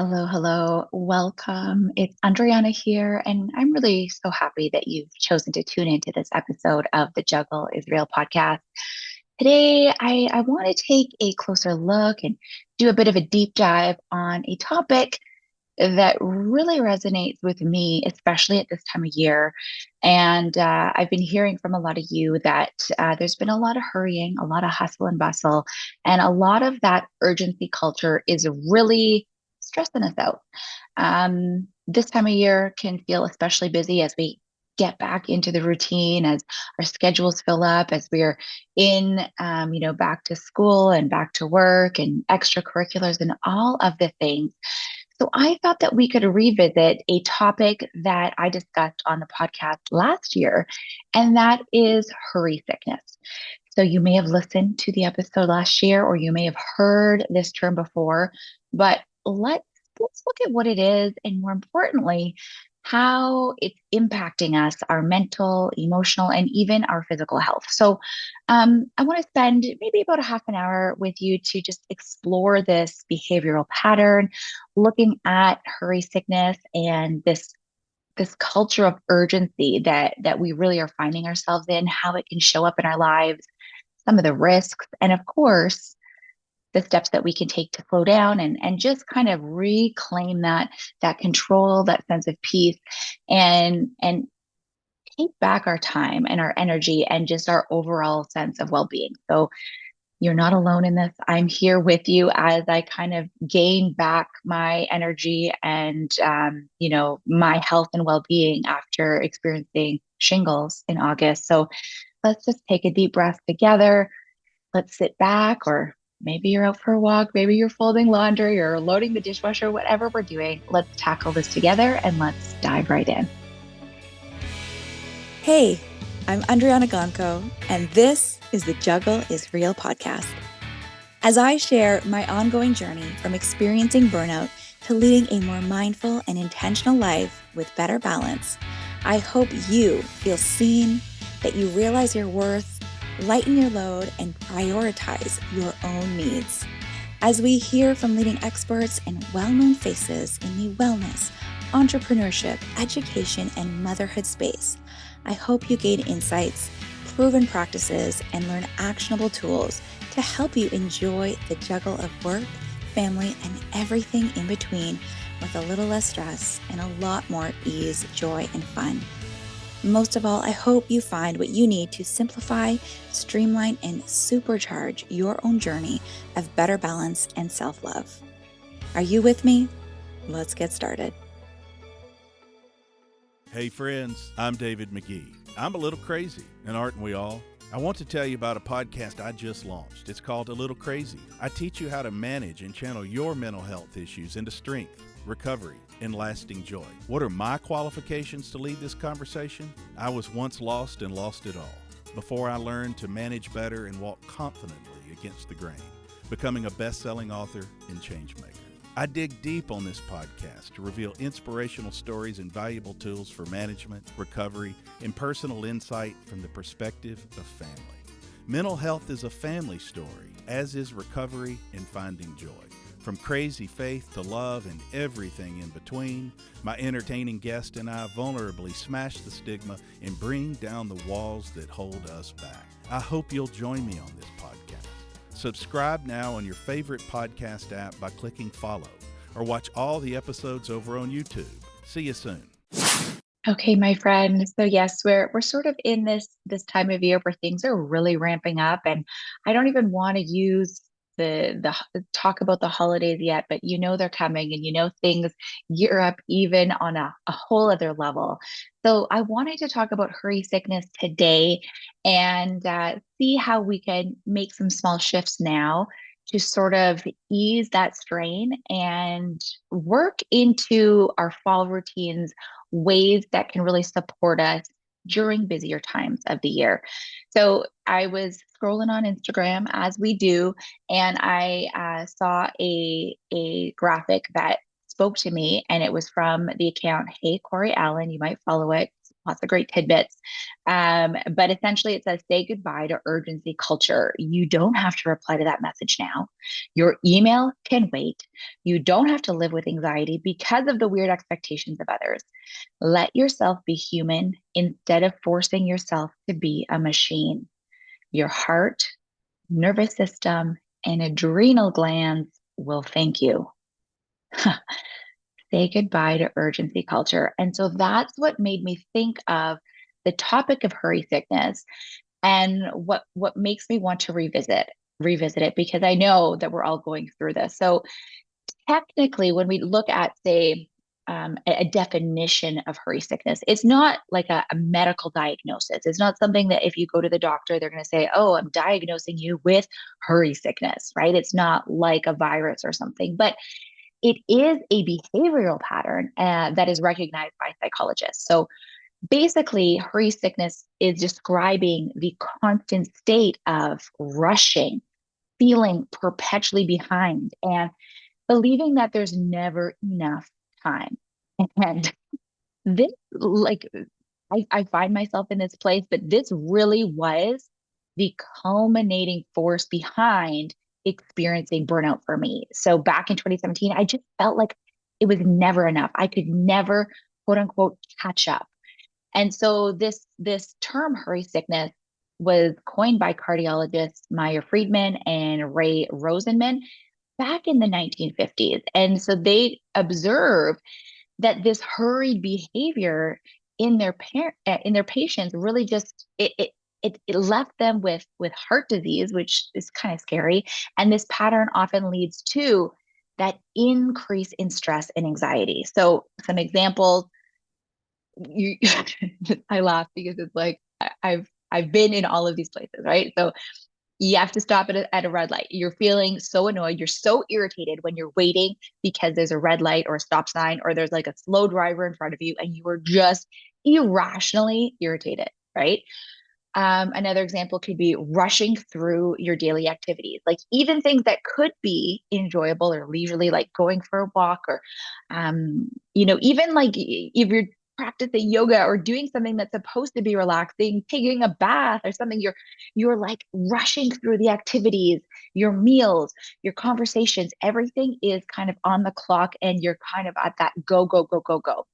Hello, hello. Welcome. It's Andryanna here, and I'm really so happy that you've chosen to tune into this episode of the Juggle is Real podcast. Today, I want to take a closer look and do a bit of a deep dive on a topic that really resonates with me, especially at this time of year. And I've been hearing from a lot of you that there's been a lot of hurrying, a lot of hustle and bustle, and a lot of that urgency culture is really stressing us out. This time of year can feel especially busy as we get back into the routine, as our schedules fill up, as we're in, back to school and back to work and extracurriculars and all of the things. So I thought that we could revisit a topic that I discussed on the podcast last year, and that is hurry sickness. So you may have listened to the episode last year, or you may have heard this term before, but let's look at what it is, and more importantly, how it's impacting us, our mental, emotional, and even our physical health. So I want to spend maybe about a half an hour with you to just explore this behavioral pattern, looking at hurry sickness and this culture of urgency that we really are finding ourselves in, how it can show up in our lives, some of the risks, and of course, the steps that we can take to slow down and just kind of reclaim that control, that sense of peace, and take back our time and our energy and just our overall sense of well-being. So you're not alone in this. I'm here with you as I kind of gain back my energy and my health and well-being after experiencing shingles in August. So let's just take a deep breath together. Let's sit back, or maybe you're out for a walk, maybe you're folding laundry or loading the dishwasher, whatever we're doing. Let's tackle this together and let's dive right in. Hey, I'm Andryanna, and this is the Juggle is Real podcast. As I share my ongoing journey from experiencing burnout to leading a more mindful and intentional life with better balance, I hope you feel seen, that you realize your worth, lighten your load, and prioritize your own needs. As we hear from leading experts and well-known faces in the wellness, entrepreneurship, education, and motherhood space, I hope you gain insights, proven practices, and learn actionable tools to help you enjoy the juggle of work, family, and everything in between with a little less stress and a lot more ease, joy, and fun. Most of all, I hope you find what you need to simplify, streamline, and supercharge your own journey of better balance and self-love. Are you with me? Let's get started. Hey friends, I'm David McGee. I'm a little crazy, and aren't we all? I want to tell you about a podcast I just launched. It's called A Little Crazy. I teach you how to manage and channel your mental health issues into strength, recovery, and lasting joy. What are my qualifications to lead this conversation? I was once lost and lost it all before I learned to manage better and walk confidently against the grain, becoming a best-selling author and change maker. I dig deep on this podcast to reveal inspirational stories and valuable tools for management, recovery, and personal insight from the perspective of family. Mental health is a family story, as is recovery and finding joy. From crazy faith to love and everything in between, my entertaining guest and I vulnerably smash the stigma and bring down the walls that hold us back. I hope you'll join me on this podcast. Subscribe now on your favorite podcast app by clicking follow, or watch all the episodes over on YouTube. See you soon. Okay, my friend. So yes, we're sort of in this time of year where things are really ramping up, and I don't even want to use the talk about the holidays yet, but they're coming, and things gear up even on a whole other level. So I wanted to talk about hurry sickness today and see how we can make some small shifts now to sort of ease that strain and work into our fall routines ways that can really support us during busier times of the year. So I was scrolling on Instagram as we do, and I saw a graphic that spoke to me, and it was from the account Hey Corey Allen. You might follow it. lots of great tidbits. But essentially, it says say goodbye to urgency culture. You don't have to reply to that message now. Your email can wait. You don't have to live with anxiety because of the weird expectations of others. Let yourself be human instead of forcing yourself to be a machine. Your heart, nervous system, and adrenal glands will thank you. Say goodbye to urgency culture. And so that's what made me think of the topic of hurry sickness and what makes me want to revisit it because I know that we're all going through this. So technically, when we look at, say, a definition of hurry sickness, it's not like a medical diagnosis. It's not something that if you go to the doctor, they're going to say, oh, I'm diagnosing you with hurry sickness, right? It's not like a virus or something, but it is a behavioral pattern that is recognized by psychologists. So basically, hurry sickness is describing the constant state of rushing, feeling perpetually behind, and believing that there's never enough time. And this, like, I find myself in this place, but this really was the culminating force behind experiencing burnout for me. So back in 2017, I just felt like it was never enough. I could never, quote unquote, catch up. And so this term hurry sickness was coined by cardiologists Meyer Friedman and Ray Rosenman back in the 1950s. And so they observed that this hurried behavior in their patients really just it left them with heart disease, which is kind of scary. And this pattern often leads to that increase in stress and anxiety. So some examples, you I laugh because it's like I've been in all of these places, right? So you have to stop at a red light. You're feeling so annoyed. You're so irritated when you're waiting because there's a red light or a stop sign or there's like a slow driver in front of you and you are just irrationally irritated, right? Another example could be rushing through your daily activities, like even things that could be enjoyable or leisurely, like going for a walk or, even like if you're practicing yoga or doing something that's supposed to be relaxing, taking a bath or something, you're like rushing through the activities, your meals, your conversations, everything is kind of on the clock and you're kind of at that go, go, go, go, go.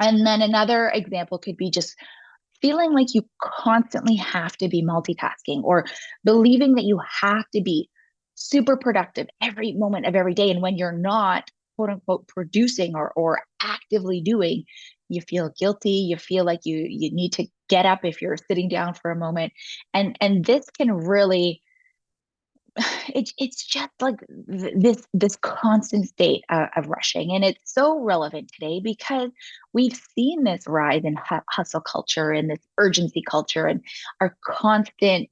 And then another example could be just feeling like you constantly have to be multitasking or believing that you have to be super productive every moment of every day. And when you're not, quote unquote, producing or actively doing, you feel guilty. You feel like you need to get up if you're sitting down for a moment. And this can really it's just like this constant state of rushing, and it's so relevant today because we've seen this rise in hustle culture and this urgency culture and our constant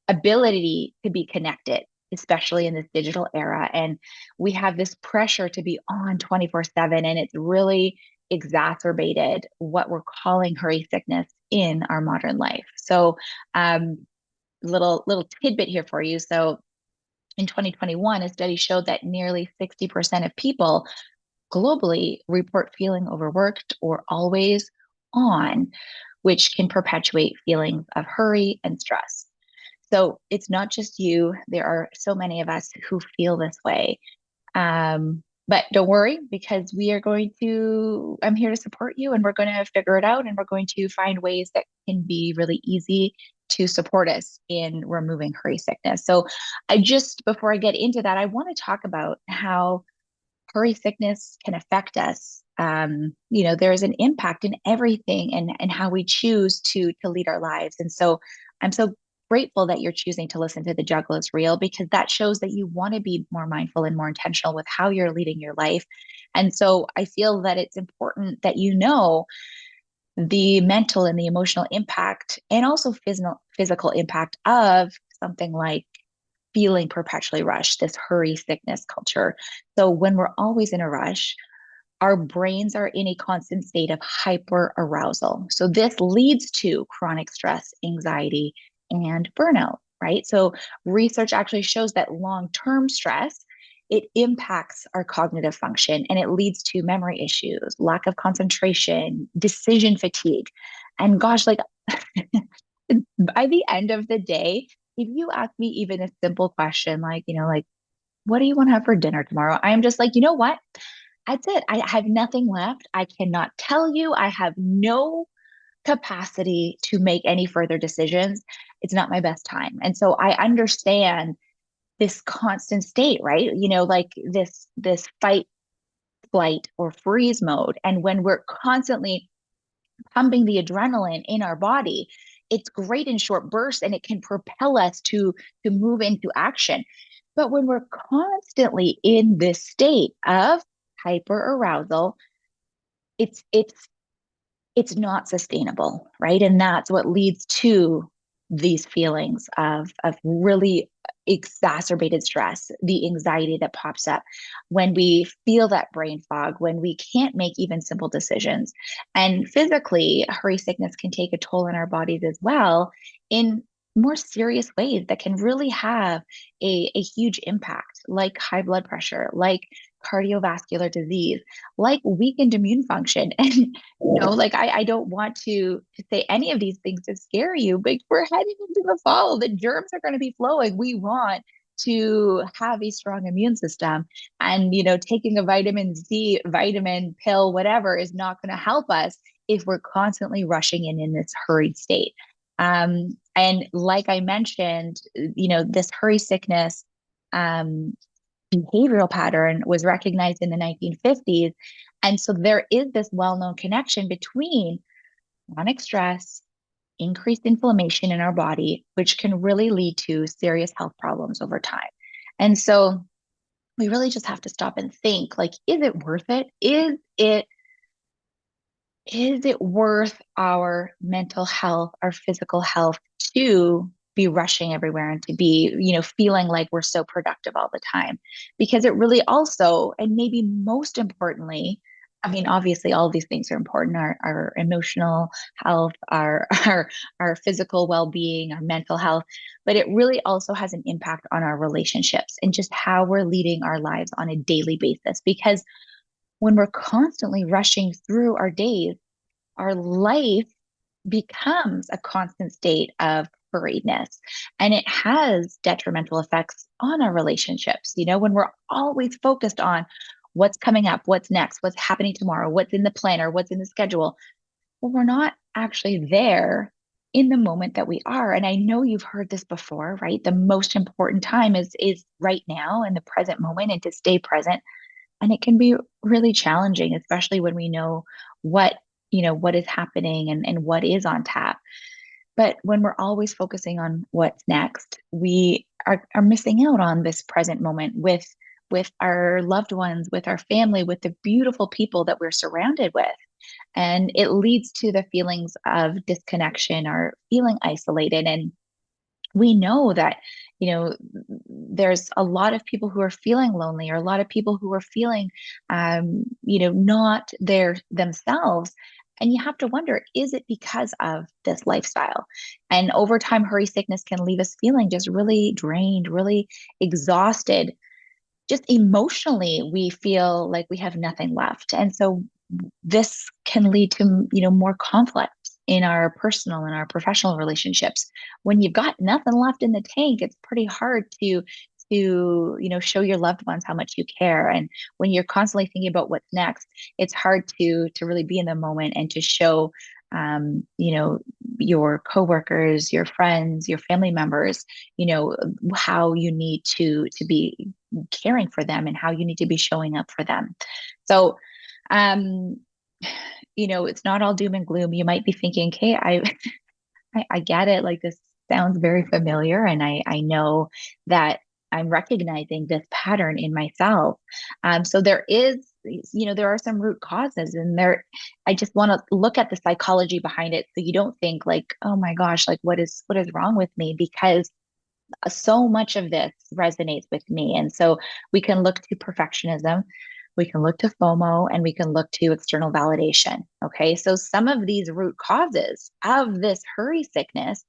ability to be connected, especially in this digital era. And we have this pressure to be on 24/7, and it's really exacerbated what we're calling hurry sickness in our modern life. So little tidbit here for you. So in 2021, a study showed that nearly 60% of people globally report feeling overworked or always on, which can perpetuate feelings of hurry and stress. So it's not just you. There are so many of us who feel this way. But don't worry, because I'm here to support you and we're going to figure it out and we're going to find ways that can be really easy to support us in removing hurry sickness. So before I get into that, I want to talk about how hurry sickness can affect us. There is an impact in everything and how we choose to lead our lives. And so I'm so grateful that you're choosing to listen to The Juggle is Real, because that shows that you want to be more mindful and more intentional with how you're leading your life. And so I feel that it's important that you know the mental and the emotional impact and also physical impact of something like feeling perpetually rushed, this hurry sickness culture. So when we're always in a rush, our brains are in a constant state of hyper arousal. So this leads to chronic stress, anxiety, and burnout, right? So research actually shows that long-term stress it impacts our cognitive function and it leads to memory issues, lack of concentration, decision fatigue. And gosh, like by the end of the day, if you ask me even a simple question like, like, what do you want to have for dinner tomorrow? I am just like, you know what? That's it. I have nothing left. I cannot tell you. I have no capacity to make any further decisions. It's not my best time. And so I understand this constant state, right? Like this fight, flight, or freeze mode. And when we're constantly pumping the adrenaline in our body, it's great in short bursts and it can propel us to move into action. But when we're constantly in this state of hyper arousal, it's it's not sustainable, right? And that's what leads to these feelings of really exacerbated stress, the anxiety that pops up when we feel that brain fog, when we can't make even simple decisions. And physically, hurry sickness can take a toll on our bodies as well in more serious ways that can really have a huge impact, like high blood pressure, like cardiovascular disease, like weakened immune function. And like I don't want to say any of these things to scare you, but we're heading into the fall. The germs are going to be flowing. We want to have a strong immune system. And, taking a vitamin C, vitamin pill, whatever is not going to help us if we're constantly rushing in this hurried state. And like I mentioned, this hurry sickness behavioral pattern was recognized in the 1950s. And so there is this well-known connection between chronic stress, increased inflammation in our body, which can really lead to serious health problems over time. And so we really just have to stop and think, like, is it worth it? Is it worth our mental health, our physical health to be rushing everywhere and to be, feeling like we're so productive all the time? Because it really also, and maybe most importantly, I mean, obviously all of these things are important, our emotional health, our physical well-being, our mental health, but it really also has an impact on our relationships and just how we're leading our lives on a daily basis. Because when we're constantly rushing through our days, our life becomes a constant state of hurriedness. And it has detrimental effects on our relationships. When we're always focused on what's coming up, what's next, what's happening tomorrow, what's in the planner, what's in the schedule, well, we're not actually there in the moment that we are. And I know you've heard this before, right? The most important time is right now in the present moment and to stay present. And it can be really challenging, especially when we know what is happening and what is on tap. But when we're always focusing on what's next, we are missing out on this present moment with our loved ones, with our family, with the beautiful people that we're surrounded with. And it leads to the feelings of disconnection or feeling isolated. And we know that there's a lot of people who are feeling lonely, or a lot of people who are feeling not their themselves. And you have to wonder, is it because of this lifestyle? And over time, hurry sickness can leave us feeling just really drained, really exhausted. Just emotionally, we feel like we have nothing left. And so this can lead to, more conflict in our personal and our professional relationships. When you've got nothing left in the tank, it's pretty hard to show your loved ones how much you care. And when you're constantly thinking about what's next, it's hard to really be in the moment and to show your coworkers, your friends, your family members, how you need to be caring for them and how you need to be showing up for them. So it's not all doom and gloom. You might be thinking, okay, I get it. Like, this sounds very familiar. And I know that I'm recognizing this pattern in myself. So there are some root causes, and I just want to look at the psychology behind it. So you don't think like, oh my gosh, like what is wrong with me? Because so much of this resonates with me. And so we can look to perfectionism, we can look to FOMO, and we can look to external validation. Okay. So some of these root causes of this hurry sickness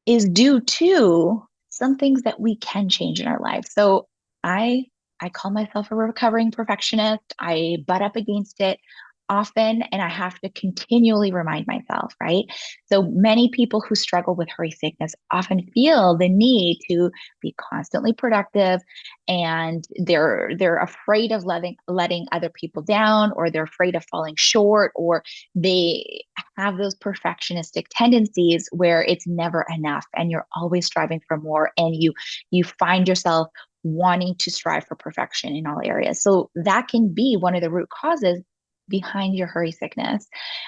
is due to some things that we can change in our lives. So I I call myself a recovering perfectionist. I butt up against it often, and I have to continually remind myself, right? So many people who struggle with hurry sickness often feel the need to be constantly productive, and they're afraid of letting other people down, or they're afraid of falling short, or they have those perfectionistic tendencies where it's never enough and you're always striving for more, and you find yourself wanting to strive for perfection in all areas. So that can be one of the root causes behind your hurry sickness.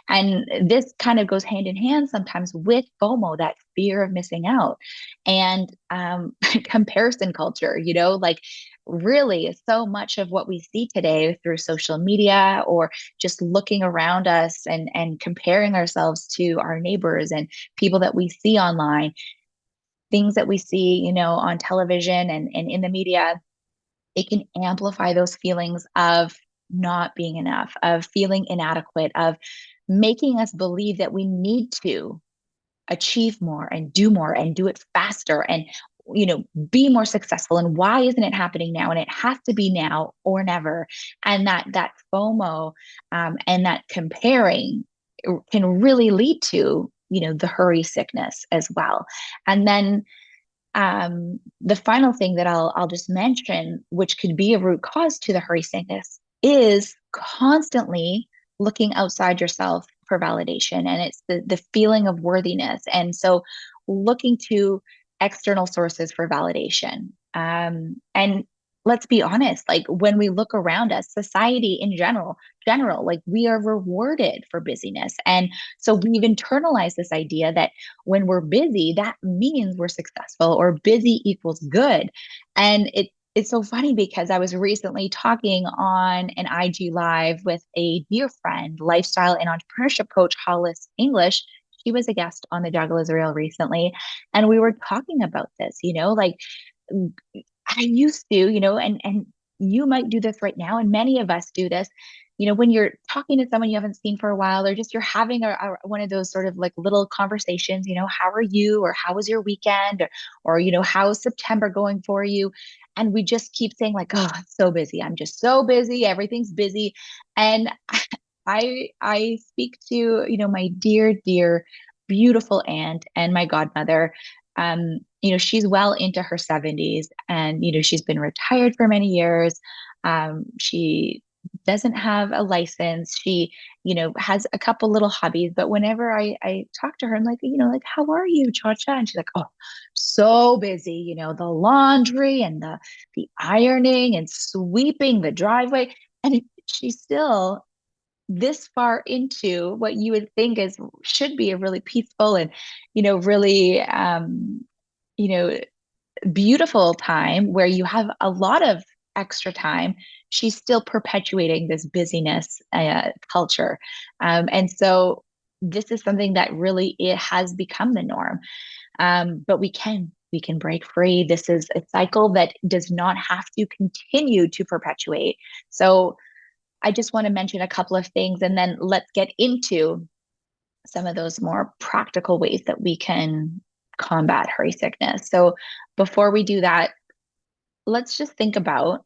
And this kind of goes hand in hand sometimes with FOMO, that fear of missing out, and comparison culture, like really so much of what we see today through social media, or just looking around us and comparing ourselves to our neighbors and people that we see online, things that we see, on television and in the media. It can amplify those feelings of not being enough, of feeling inadequate, of making us believe that we need to achieve more and do it faster and be more successful. And why isn't it happening now? And it has to be now or never. And that FOMO, and that comparing can really lead to the hurry sickness as well. And then the final thing that I'll just mention, which could be a root cause to the hurry sickness, is constantly looking outside yourself for validation, and it's the feeling of worthiness. And so, looking to external sources for validation. And let's be honest, like when we look around us, society in general, like we are rewarded for busyness, and so we've internalized this idea that when we're busy, that means we're successful, or busy equals good. And it's so funny because I was recently talking on an IG live with a dear friend, lifestyle and entrepreneurship coach Hollis English. She was a guest on the Juggle is Real recently, and we were talking about this. Like I used to, and you might do this right now, and many of us do this. When you're talking to someone you haven't seen for a while, or just you're having one of those sort of like little conversations, how are you, or how was your weekend, or how's September going for you? And we just keep saying like, oh, I'm so busy. I'm just so busy. Everything's busy. And I speak to, my dear, dear, beautiful aunt and my godmother. She's well into her 70s, and, she's been retired for many years. She doesn't have a license. She, has a couple little hobbies, but whenever I talk to her, I'm like, like, how are you, Cha-Cha? And she's like, oh, so busy, the laundry and the ironing and sweeping the driveway. And she's still this far into what you would think is should be a really peaceful and really you know beautiful time where you have a lot of extra time. She's still perpetuating this busyness culture, and so this is something that really it has become the norm. But we can break free. This is a cycle that does not have to continue to perpetuate. So I just want to mention a couple of things, and then let's get into some of those more practical ways that we can combat hurry sickness. So before we do that, let's just think about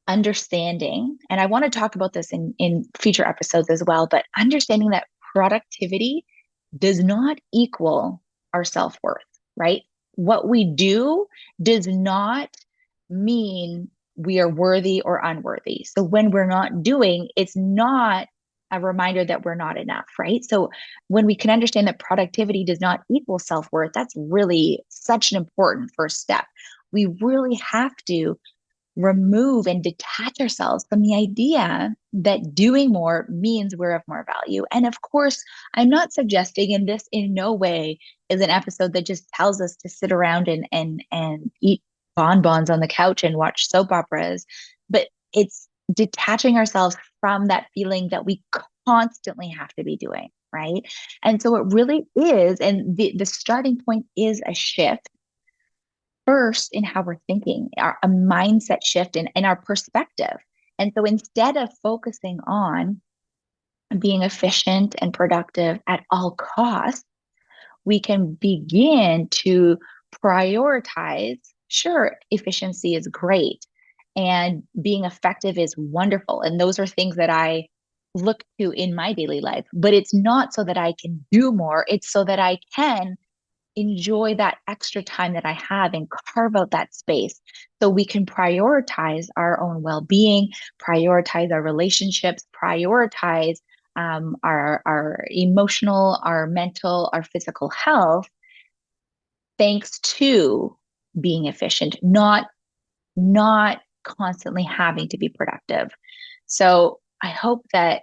understanding, and I want to talk about this in future episodes as well, but understanding that productivity does not equal our self-worth, right? What we do does not mean we are worthy or unworthy. So when we're not doing, it's not a reminder that we're not enough, right? So when we can understand that productivity does not equal self-worth, that's really such an important first step. We really have to remove and detach ourselves from the idea that doing more means we're of more value. And of course, I'm not suggesting, and this in no way is an episode that just tells us to sit around and eat bonbons on the couch and watch soap operas, but it's detaching ourselves from that feeling that we constantly have to be doing, right? And so it really is, and the starting point is a shift first in how we're thinking, a mindset shift in our perspective. And so instead of focusing on being efficient and productive at all costs, we can begin to prioritize. Sure, efficiency is great. and being effective is wonderful. And those are things that I look to in my daily life, but it's not so that I can do more. It's so that I can enjoy that extra time that I have and carve out that space so we can prioritize our own well-being, prioritize our relationships, prioritize our emotional, our mental, our physical health, thanks to being efficient, not constantly having to be productive. So I hope that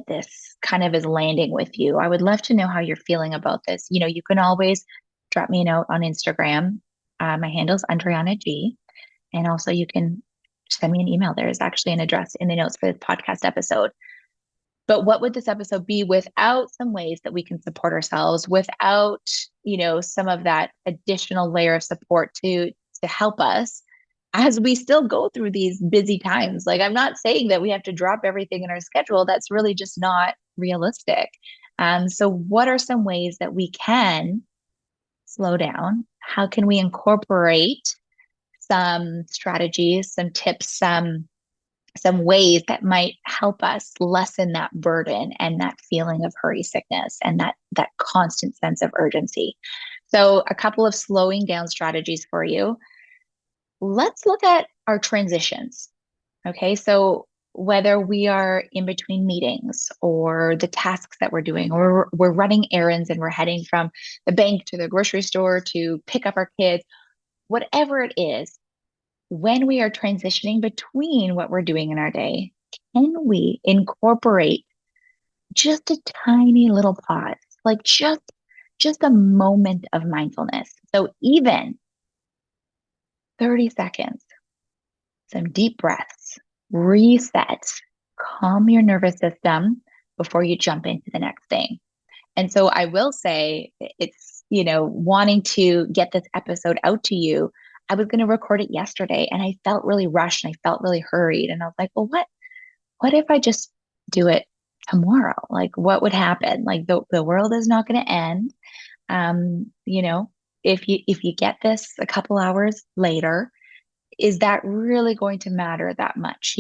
this kind of is landing with you. I would love to know how you're feeling about this. You can always drop me a note on Instagram. My handle is Andryanna G. And also you can send me an email. There is actually an address in the notes for this podcast episode. But what would this episode be without some ways that we can support ourselves, without, some of that additional layer of support to help us as we still go through these busy times? Like, I'm not saying that we have to drop everything in our schedule. That's really just not realistic. So what are some ways that we can slow down? How can we incorporate some strategies, some tips, some ways that might help us lessen that burden and that feeling of hurry sickness and that constant sense of urgency? So a couple of slowing down strategies for you. Let's look at our transitions. Okay, so whether we are in between meetings or the tasks that we're doing, or we're running errands and we're heading from the bank to the grocery store to pick up our kids, whatever it is, when we are transitioning between what we're doing in our day, can we incorporate just a tiny little pause, like just a moment of mindfulness? So even 30 seconds, some deep breaths, reset, calm your nervous system before you jump into the next thing. And so I will say it's, wanting to get this episode out to you. I was going to record it yesterday and I felt really rushed and I felt really hurried. And I was like, well, what if I just do it tomorrow? Like, what would happen? Like, the world is not going to end. If you get this a couple hours later, is that really going to matter that much?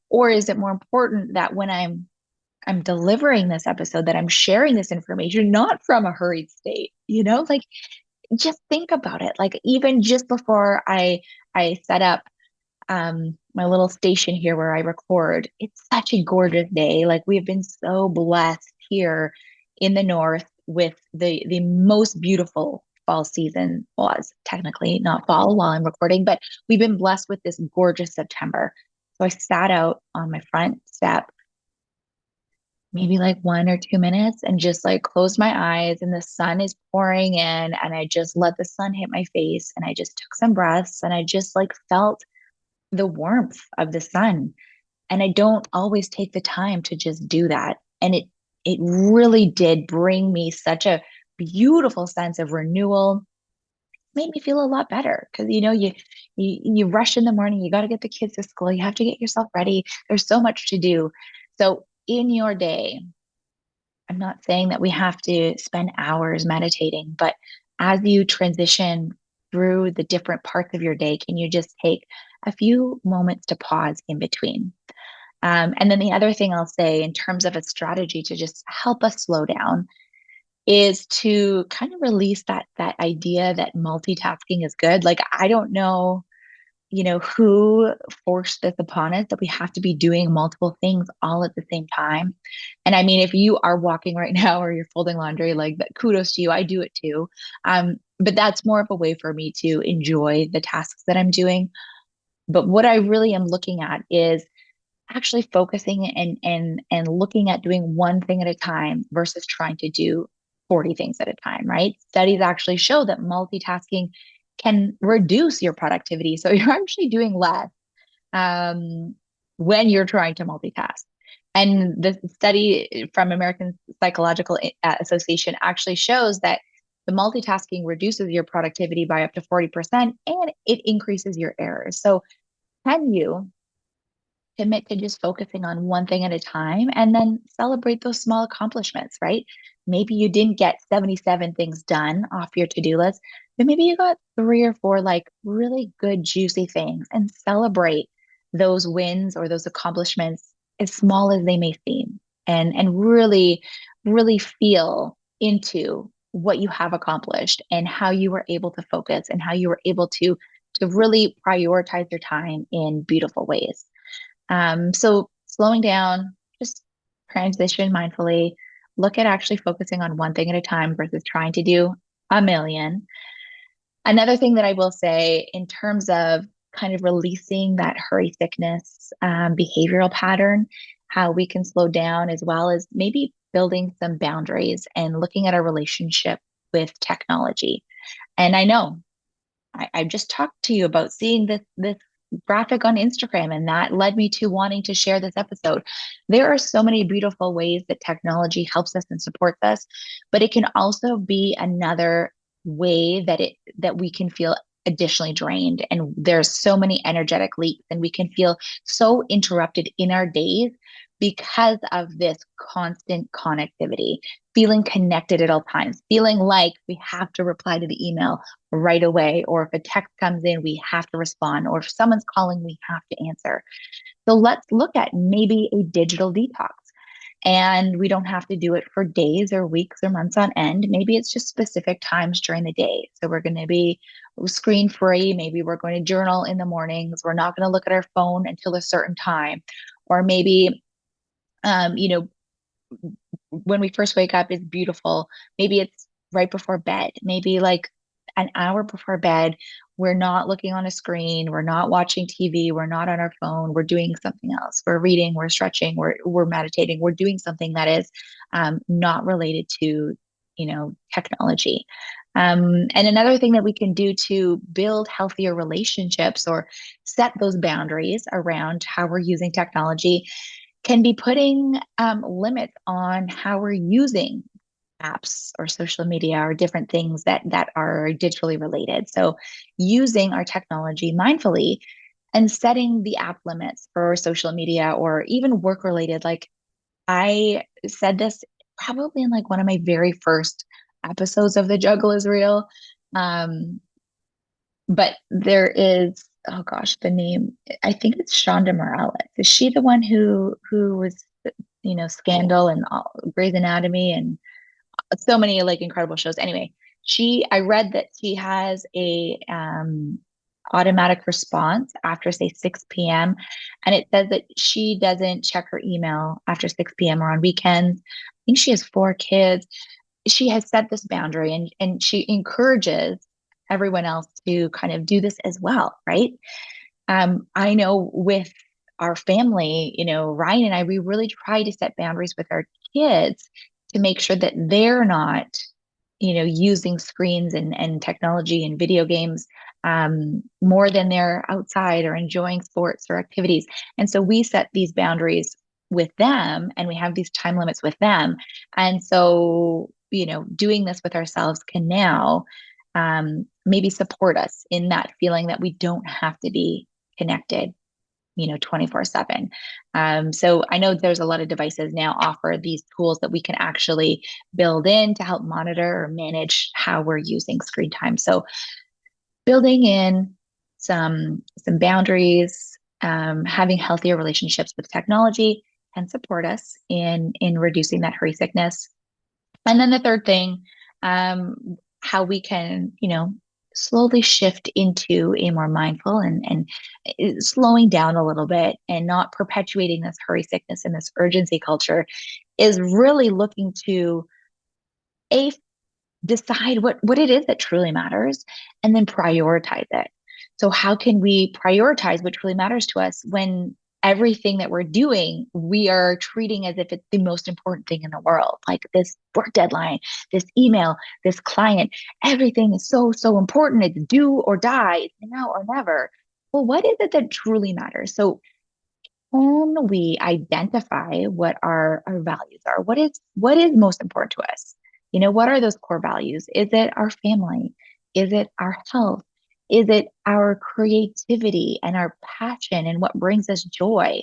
Or is it more important that when I'm delivering this episode, that I'm sharing this information not from a hurried state? Like, just think about it. Like, even just before I set up my little station here where I record, it's such a gorgeous day. Like, we've been so blessed here in the north with the most beautiful fall season. Well, it's technically not fall while I'm recording, but we've been blessed with this gorgeous September. So I sat out on my front step, maybe like 1 or 2 minutes, and just like closed my eyes, and the sun is pouring in, and I just let the sun hit my face, and I just took some breaths, and I just like felt the warmth of the sun. And I don't always take the time to just do that. And it really did bring me such a beautiful sense of renewal. Made me feel a lot better because you rush in the morning, you got to get the kids to school, you have to get yourself ready. There's so much to do. So in your day, I'm not saying that we have to spend hours meditating, but as you transition through the different parts of your day, can you just take a few moments to pause in between? And then the other thing I'll say in terms of a strategy to just help us slow down is to kind of release that idea that multitasking is good. Like, I don't know, who forced this upon us that we have to be doing multiple things all at the same time. And I mean, if you are walking right now or you're folding laundry, like, that, kudos to you. I do it too. But that's more of a way for me to enjoy the tasks that I'm doing. But what I really am looking at is actually focusing and looking at doing one thing at a time versus trying to do 40 things at a time, right? Studies actually show that multitasking can reduce your productivity. So you're actually doing less when you're trying to multitask. And the study from American Psychological Association actually shows that the multitasking reduces your productivity by up to 40% and it increases your errors. So can you commit to just focusing on one thing at a time and then celebrate those small accomplishments, right? Maybe you didn't get 77 things done off your to-do list. but maybe you got three or four like really good, juicy things and celebrate those wins or those accomplishments as small as they may seem and really, really feel into what you have accomplished and how you were able to focus and how you were able to really prioritize your time in beautiful ways. So slowing down, just transition mindfully, look at actually focusing on one thing at a time versus trying to do a million. Another thing that I will say in terms of kind of releasing that hurry sickness behavioral pattern, how we can slow down as well as maybe building some boundaries and looking at our relationship with technology. And I know I just talked to you about seeing this graphic on Instagram, and that led me to wanting to share this episode. There are so many beautiful ways that technology helps us and supports us, but it can also be another way that we can feel additionally drained. And there's so many energetic leaks, and we can feel so interrupted in our days because of this constant connectivity, feeling connected at all times, feeling like we have to reply to the email right away, or if a text comes in, we have to respond, or if someone's calling, we have to answer. So let's look at maybe a digital detox. And we don't have to do it for days or weeks or months on end. Maybe it's just specific times during the day. So we're going to be screen free. Maybe we're going to journal in the mornings. We're not going to look at our phone until a certain time. Or maybe, you know, when we first wake up is beautiful. Maybe it's right before bed, maybe like an hour before bed. We're not looking on a screen. We're not watching TV. We're not on our phone. We're doing something else. We're reading, we're stretching, we're meditating. We're doing something that is not related to, technology. And another thing that we can do to build healthier relationships or set those boundaries around how we're using technology can be putting limits on how we're using apps or social media or different things that are digitally related. So using our technology mindfully and setting the app limits for social media or even work related. Like I said this probably in like one of my very first episodes of The Juggle is Real. But there is, oh gosh, the name, I think it's Shonda Morales. Is she the one who was, Scandal and Grey's Anatomy and so many like incredible shows? Anyway, I read that she has a automatic response after say 6 p.m. And it says that she doesn't check her email after 6 p.m. or on weekends. I think she has 4 kids. She has set this boundary, and she encourages everyone else to kind of do this as well, right? I know with our family, Ryan and I, we really try to set boundaries with our kids to make sure that they're not, using screens and technology and video games more than they're outside or enjoying sports or activities. And so we set these boundaries with them and we have these time limits with them. And so, doing this with ourselves can now maybe support us in that feeling that we don't have to be connected 24/7. So I know there's a lot of devices now offer these tools that we can actually build in to help monitor or manage how we're using screen time. So building in some boundaries, having healthier relationships with technology can support us in reducing that hurry sickness. And then the third thing, how we can, slowly shift into a more mindful and slowing down a little bit and not perpetuating this hurry sickness and this urgency culture is really looking to a decide what it is that truly matters and then prioritize it. So how can we prioritize what truly matters to us when everything that we're doing, we are treating as if it's the most important thing in the world, like this work deadline, this email, this client, everything is so, so important. It's do or die, it's now or never. Well, what is it that truly matters? So can we identify what our values are? What is most important to us? What are those core values? Is it our family? Is it our health? Is it our creativity and our passion and what brings us joy?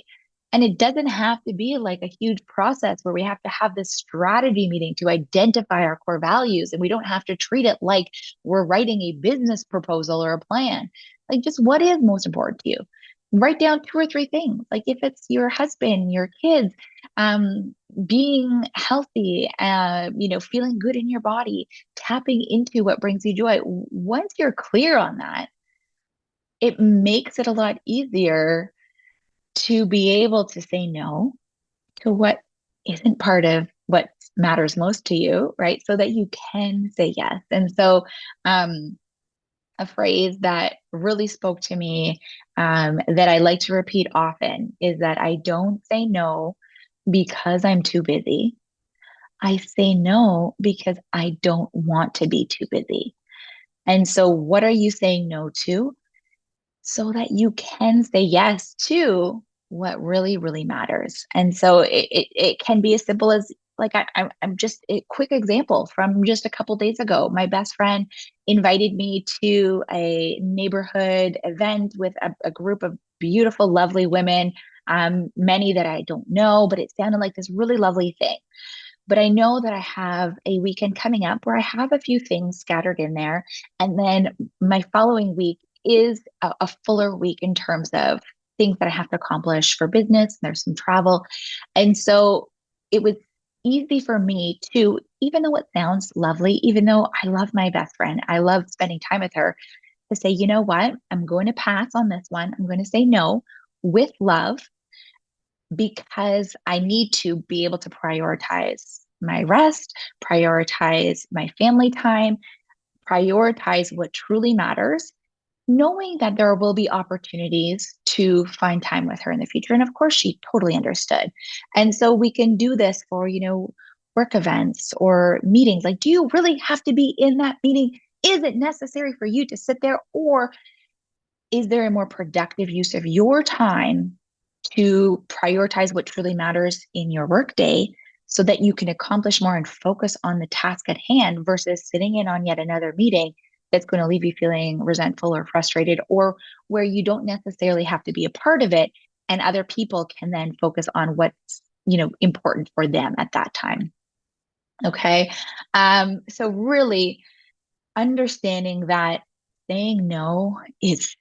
And it doesn't have to be like a huge process where we have to have this strategy meeting to identify our core values. And we don't have to treat it like we're writing a business proposal or a plan. Like, just what is most important to you? Write down two or three things. Like, if it's your husband, your kids, being healthy, feeling good in your body, tapping into what brings you joy. Once you're clear on that, it makes it a lot easier to be able to say no to what isn't part of what matters most to you, right? So that you can say yes. And so, a phrase that really spoke to me, that I like to repeat often, is that I don't say no because I'm too busy. I say no because I don't want to be too busy. And so, what are you saying no to? So that you can say yes to what really, really matters. And so it can be as simple as, like, I'm just a quick example from just a couple days ago. My best friend invited me to a neighborhood event with a group of beautiful, lovely women, many that I don't know, but it sounded like this really lovely thing. But I know that I have a weekend coming up where I have a few things scattered in there. And then my following week is a fuller week in terms of things that I have to accomplish for business. There's some travel. And so it was easy for me to, even though it sounds lovely, even though I love my best friend, I love spending time with her, to say, you know what, I'm going to pass on this one. I'm going to say no with love, because I need to be able to prioritize my rest, prioritize my family time, prioritize what truly matters, knowing that there will be opportunities to find time with her in the future. And of course, she totally understood. And so we can do this for, work events or meetings. Like, do you really have to be in that meeting? Is it necessary for you to sit there? Or is there a more productive use of your time to prioritize what truly matters in your workday so that you can accomplish more and focus on the task at hand versus sitting in on yet another meeting that's going to leave you feeling resentful or frustrated, or where you don't necessarily have to be a part of it and other people can then focus on what's, important for them at that time. Okay. So really understanding that saying no is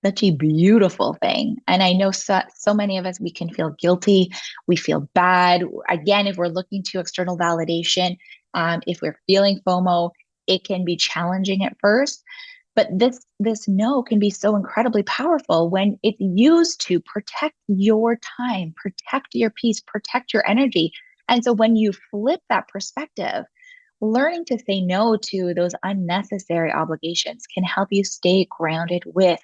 such a beautiful thing. And I know so many of us, we can feel guilty. We feel bad. Again, if we're looking to external validation, if we're feeling FOMO, it can be challenging at first. But this no can be so incredibly powerful when it's used to protect your time, protect your peace, protect your energy. And so when you flip that perspective, learning to say no to those unnecessary obligations can help you stay grounded with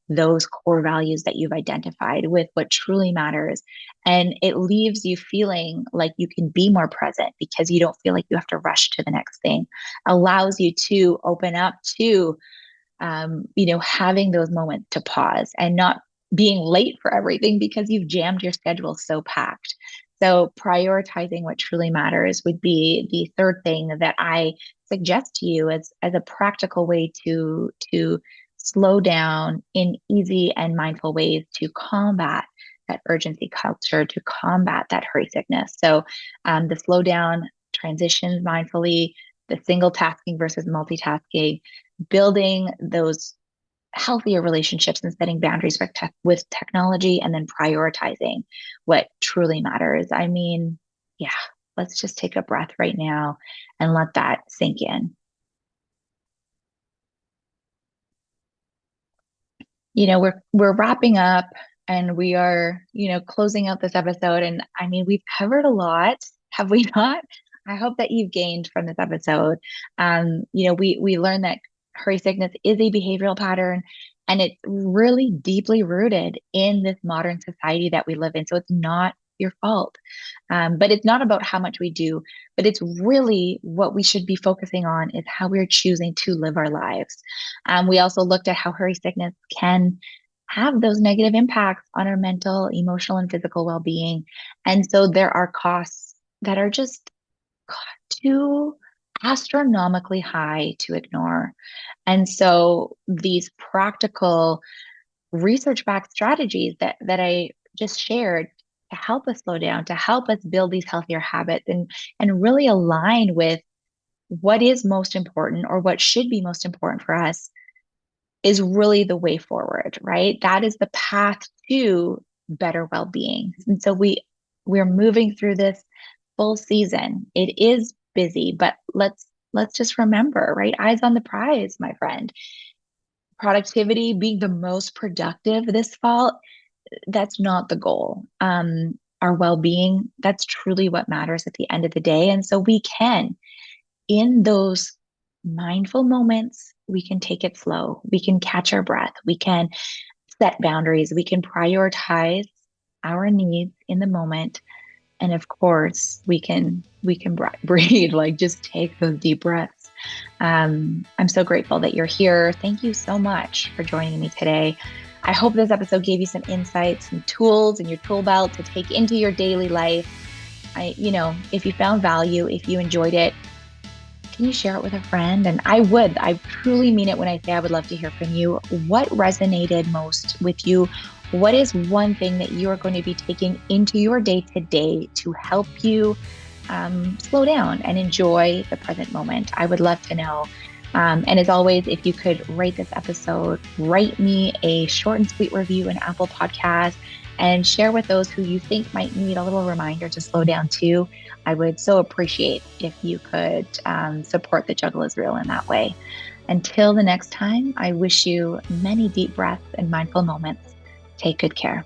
those core values that you've identified, with what truly matters. And it leaves you feeling like you can be more present because you don't feel like you have to rush to the next thing. Allows you to open up to, having those moments to pause and not being late for everything because you've jammed your schedule so packed. So prioritizing what truly matters would be the third thing that I suggest to you as a practical way to slow down in easy and mindful ways to combat that urgency culture, to combat that hurry sickness. So the slow down, transitions mindfully, the single tasking versus multitasking, building those healthier relationships and setting boundaries with technology, and then prioritizing what truly matters. I mean, yeah, let's just take a breath right now and let that sink in. We're wrapping up and we are, closing out this episode. And I mean, we've covered a lot, have we not? I hope that you've gained from this episode. We learned that hurry sickness is a behavioral pattern, and it's really deeply rooted in this modern society that we live in. So it's not your fault. But it's not about how much we do, but it's really what we should be focusing on is how we're choosing to live our lives. We also looked at how hurry sickness can have those negative impacts on our mental, emotional, and physical well-being. And so there are costs that are just too astronomically high to ignore. And so these practical research-backed strategies that I just shared to help us slow down, to help us build these healthier habits and really align with what is most important or what should be most important for us is really the way forward, right? That is the path to better well-being. And so we're moving through this full season. It is busy, but let's just remember, right? Eyes on the prize, my friend. Productivity, being the most productive this fall, that's not the goal. Our well-being, that's truly what matters at the end of the day. And so we can, in those mindful moments, we can take it slow. We can catch our breath. We can set boundaries. We can prioritize our needs in the moment. And of course, we can breathe, like just take those deep breaths. I'm so grateful that you're here. Thank you so much for joining me today. I hope this episode gave you some insights, some tools in your tool belt to take into your daily life. If you found value, if you enjoyed it, can you share it with a friend? And I truly mean it when I say I would love to hear from you. What resonated most with you? What is one thing that you are going to be taking into your day to day to help you slow down and enjoy the present moment? I would love to know. And as always, if you could rate this episode, write me a short and sweet review in Apple Podcasts and share with those who you think might need a little reminder to slow down too. I would so appreciate if you could support the Juggle is Real in that way. Until the next time, I wish you many deep breaths and mindful moments. Take good care.